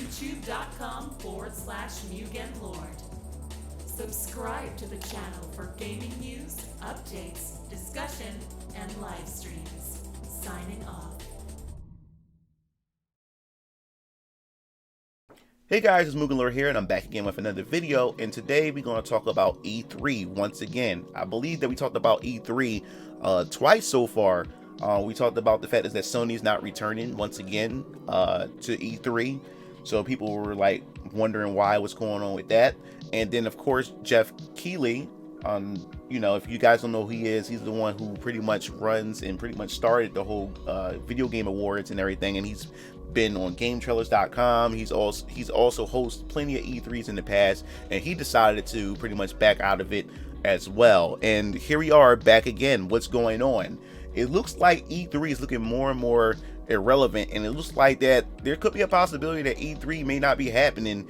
youtube.com/MugenLord. Subscribe to the channel for gaming news, updates, discussion, and live streams. Signing off. Hey guys, it's MugenLord here, and I'm back again with another video. And today we're going to talk about E3 once again. I believe that we talked about E3 twice so far. We talked about the fact that Sony's not returning once again to E3. So people were like wondering what's going on with that. And then of course Jeff Keighley, you know, if you guys don't know who he is, he's the one who pretty much runs and pretty much started the whole video game awards and everything. And he's been on GameTrailers.com. He's also hosted plenty of E3s in the past, and he decided to pretty much back out of it as well. And here we are back again. What's going on? It looks like E3 is looking more and more irrelevant, and it looks like that there could be a possibility that E3 may not be happening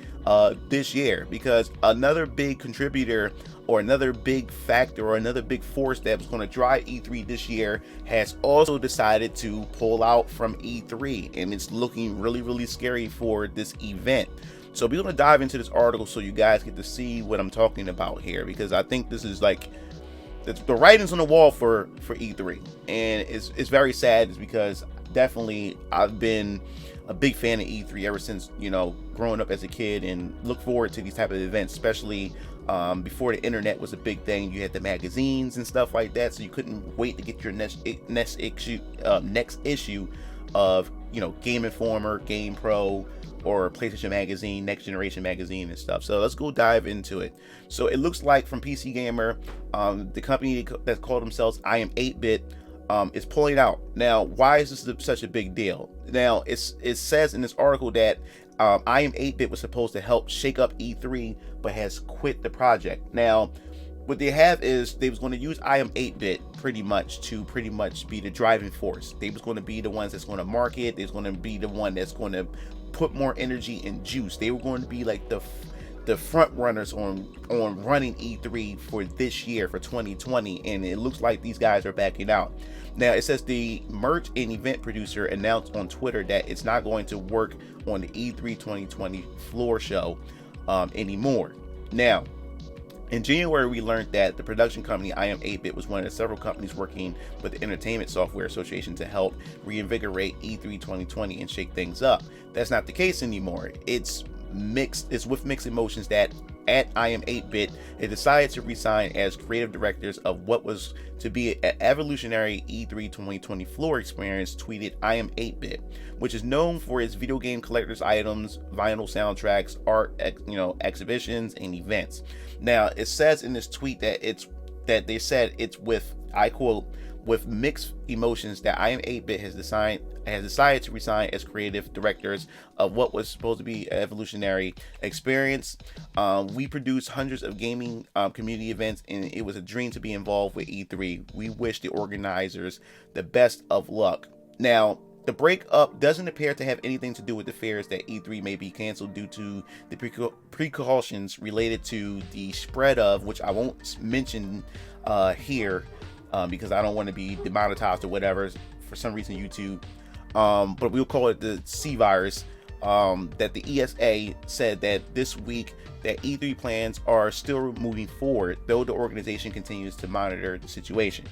this year, because another big contributor or another big factor or another big force that was going to drive E3 this year has also decided to pull out from E3, and it's looking really scary for this event. So we're going to dive into this article so you guys get to see what I'm talking about here, because I think this is like the writing's on the wall for E3, and it's very sad. It's because definitely I've been a big fan of E3 ever since, you know, growing up as a kid, and look forward to these type of events, especially before the internet was a big thing. You had the magazines and stuff like that, so you couldn't wait to get your next issue of, you know, Game Informer, Game Pro, or PlayStation Magazine, Next Generation Magazine and stuff. So let's go dive into it. So it looks like from PC Gamer, the company that called themselves I Am 8-Bit is pulling out. Now, why is this such a big deal? Now, it says in this article that I Am 8-Bit was supposed to help shake up E3, but has quit the project. Now, what they have is they was going to use I Am 8-Bit pretty much be the driving force. They was going to be the ones that's going to market. They was going to be the one that's going to put more energy and juice. They were going to be like the front runners on running E3 for this year, for 2020, and it looks like these guys are backing out. Now, it says the merch and event producer announced on Twitter that it's not going to work on the E3 2020 floor show anymore. Now, in January, we learned that the production company I Am 8-Bit was one of the several companies working with the Entertainment Software Association to help reinvigorate E3 2020 and shake things up. That's not the case anymore. It's with mixed emotions that at I Am 8-Bit, they decided to resign as creative directors of what was to be an evolutionary E3 2020 floor experience. Tweeted, I Am 8-Bit, which is known for its video game collector's items, vinyl soundtracks, art, exhibitions, and events. Now, it says in this tweet that they said it's with, I quote, with mixed emotions that I Am 8-Bit has decided to resign as creative directors of what was supposed to be an evolutionary experience. We produced hundreds of gaming community events, and it was a dream to be involved with E3. We wish the organizers the best of luck. Now, the breakup doesn't appear to have anything to do with the fears that E3 may be canceled due to the precautions related to the spread of, which I won't mention here because I don't want to be demonetized or whatever, for some reason YouTube, but we'll call it the C virus, that the ESA said that this week that E3 plans are still moving forward, though the organization continues to monitor the situation.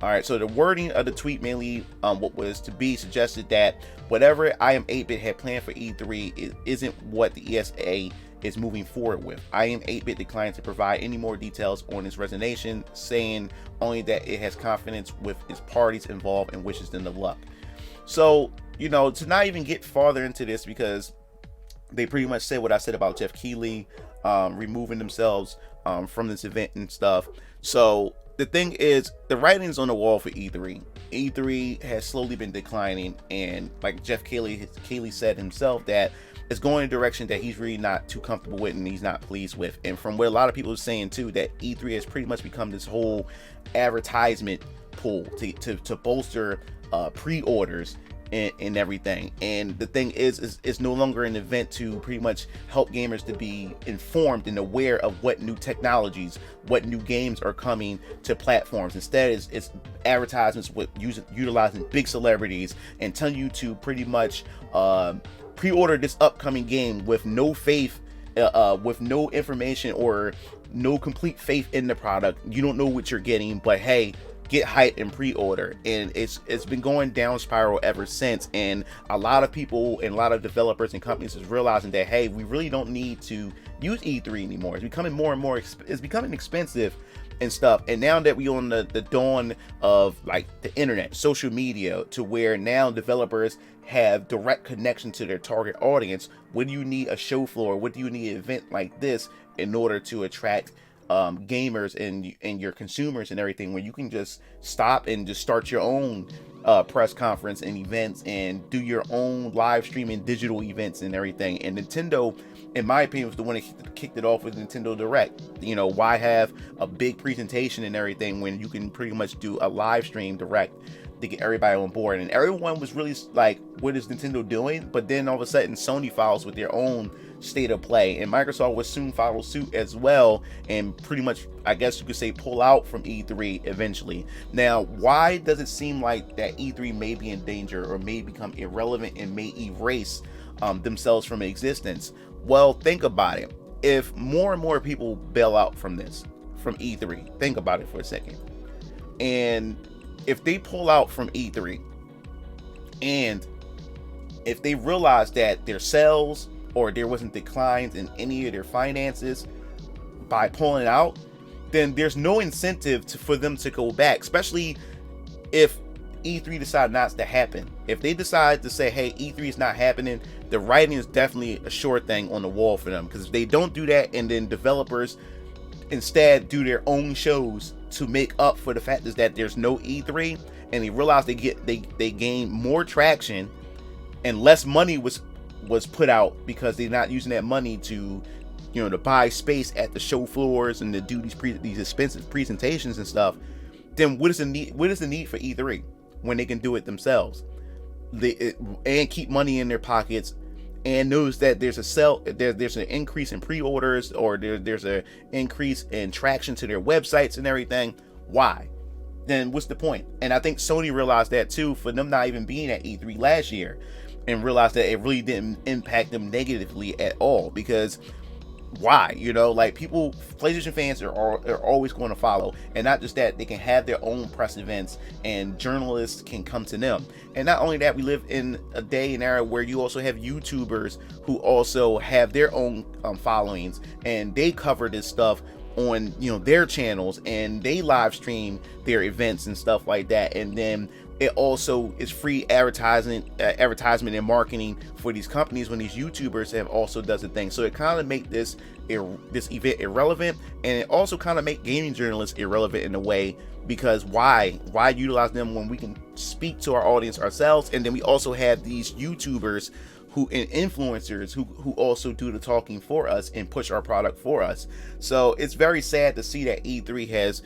All right, so the wording of the tweet mainly what was to be suggested that whatever I Am 8-Bit had planned for E3 isn't what the ESA is moving forward with. I Am 8-Bit declined to provide any more details on its resignation, saying only that it has confidence with its parties involved and wishes them the luck. So, you know, to not even get farther into this, because they pretty much said what I said about Jeff Keighley removing themselves from this event and stuff. So the thing is, the writing's on the wall for E3. E3 has slowly been declining, and like Jeff Keighley said himself, that it's going in a direction that he's really not too comfortable with and he's not pleased with. And from what a lot of people are saying too, that E3 has pretty much become this whole advertisement pool to bolster pre-orders and everything. And the thing is it's no longer an event to pretty much help gamers to be informed and aware of what new technologies, what new games are coming to platforms. Instead, it's advertisements with utilizing big celebrities and telling you to pretty much pre-order this upcoming game with no faith, with no information or no complete faith in the product. You don't know what you're getting, but hey, get hyped and pre-order. And it's been going down spiral ever since. And a lot of people and a lot of developers and companies is realizing that, hey, we really don't need to use E3 anymore. It's becoming more and more it's becoming expensive and stuff. And now that we on the dawn of like the internet, social media, to where now developers have direct connection to their target audience, when you need a show floor, what do you need an event like this in order to attract gamers and your consumers and everything, where you can just stop and just start your own press conference and events and do your own live streaming digital events and everything. And Nintendo, in my opinion, was the one that kicked it off with Nintendo Direct. You know, why have a big presentation and everything when you can pretty much do a live stream direct to get everybody on board? And everyone was really like, what is Nintendo doing? But then all of a sudden Sony follows with their own state of play, and Microsoft will soon follow suit as well, and pretty much, I guess you could say, pull out from E3 eventually. Now, why does it seem like that E3 may be in danger or may become irrelevant and may erase themselves from existence? Well, think about it. If more and more people bail out from E3, think about it for a second. And if they pull out from E3, and if they realize that their sales or there wasn't declines in any of their finances by pulling out, then there's no incentive for them to go back, especially if E3 decide not to happen. If they decide to say, hey, E3 is not happening, the writing is definitely a sure thing on the wall for them. Because if they don't do that, and then developers instead do their own shows to make up for the fact is that there's no E3, and they realize they gain more traction and less money was put out because they're not using that money to, you know, to buy space at the show floors and to do these expensive presentations and stuff, then what is the need for E3 when they can do it themselves? And keep money in their pockets, and knows that there's an increase in pre-orders, or there's an increase in traction to their websites and everything. Why? Then what's the point? And I think Sony realized that too, for them not even being at E3 last year, and realized that it really didn't impact them negatively at all. Because why? You know, like, PlayStation fans are always going to follow, and not just that, they can have their own press events and journalists can come to them. And not only that, we live in a day and era where you also have YouTubers who also have their own followings, and they cover this stuff on, you know, their channels, and they live stream their events and stuff like that. And then it also is free advertisement and marketing for these companies when these YouTubers have also does the thing. So it kind of make this event irrelevant, and it also kind of make gaming journalists irrelevant in a way, because why utilize them when we can speak to our audience ourselves? And then we also have these YouTubers and influencers who also do the talking for us and push our product for us. So it's very sad to see that E3 has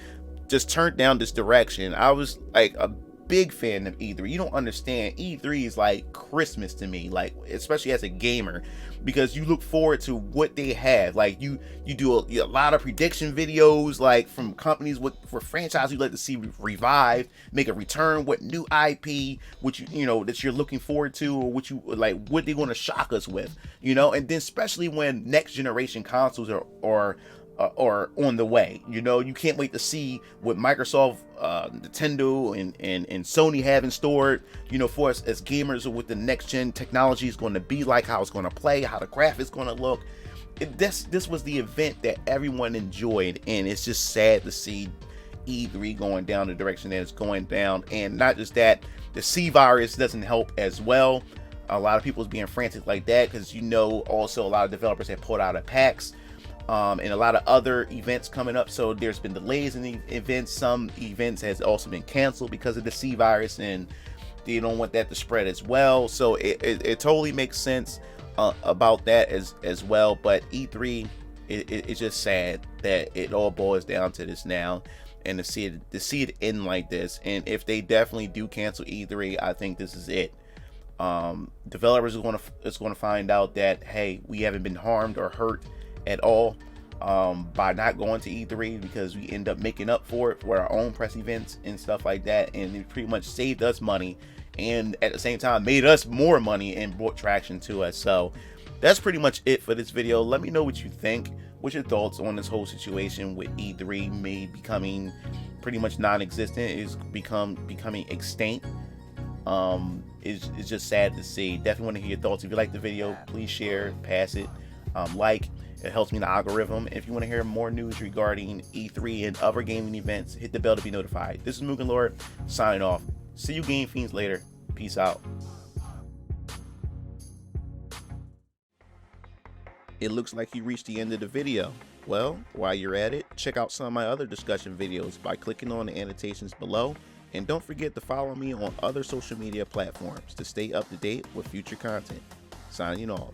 just turned down this direction. I was like a big fan of E3. You don't understand, E3 is like Christmas to me, like, especially as a gamer, because you look forward to what they have. Like, you do a lot of prediction videos, like, from companies for franchises you'd like to see revived, make a return, what new IP which you know that you're looking forward to, or what you like, what they're going to shock us with, you know. And then especially when next generation consoles are on the way, you know, you can't wait to see what Microsoft, Nintendo, and Sony have in store, you know, for us as gamers, or what the next gen technology is going to be like, how it's going to play, how the graphics going to look. This was the event that everyone enjoyed, and it's just sad to see E3 going down the direction that it's going down. And not just that, the C virus doesn't help as well. A lot of people is being frantic like that, because, you know, also a lot of developers have pulled out of PAX. And a lot of other events coming up, so there's been delays in the events. Some events has also been canceled because of the C virus, and they don't want that to spread as well. So it totally makes sense about that as well. But E3, it's just sad that it all boils down to this now, and to see it end like this. And if they definitely do cancel E3, I think this is it. Developers is going to find out that, hey, we haven't been harmed or hurt at all by not going to E3, because we end up making up for it for our own press events and stuff like that, and it pretty much saved us money, and at the same time made us more money and brought traction to us. So that's pretty much it for this video. Let me know what you think. What's your thoughts on this whole situation with E3 may becoming pretty much non-existent, is becoming extinct? It's just sad to see. Definitely want to hear your thoughts. If you like the video, please share, pass it, like. It helps me in the algorithm. If you want to hear more news regarding E3 and other gaming events, hit the bell to be notified. This is Mugen Lord signing off. See you Game Fiends later. Peace out. It looks like you reached the end of the video. Well, while you're at it, check out some of my other discussion videos by clicking on the annotations below, and don't forget to follow me on other social media platforms to stay up to date with future content. Signing off.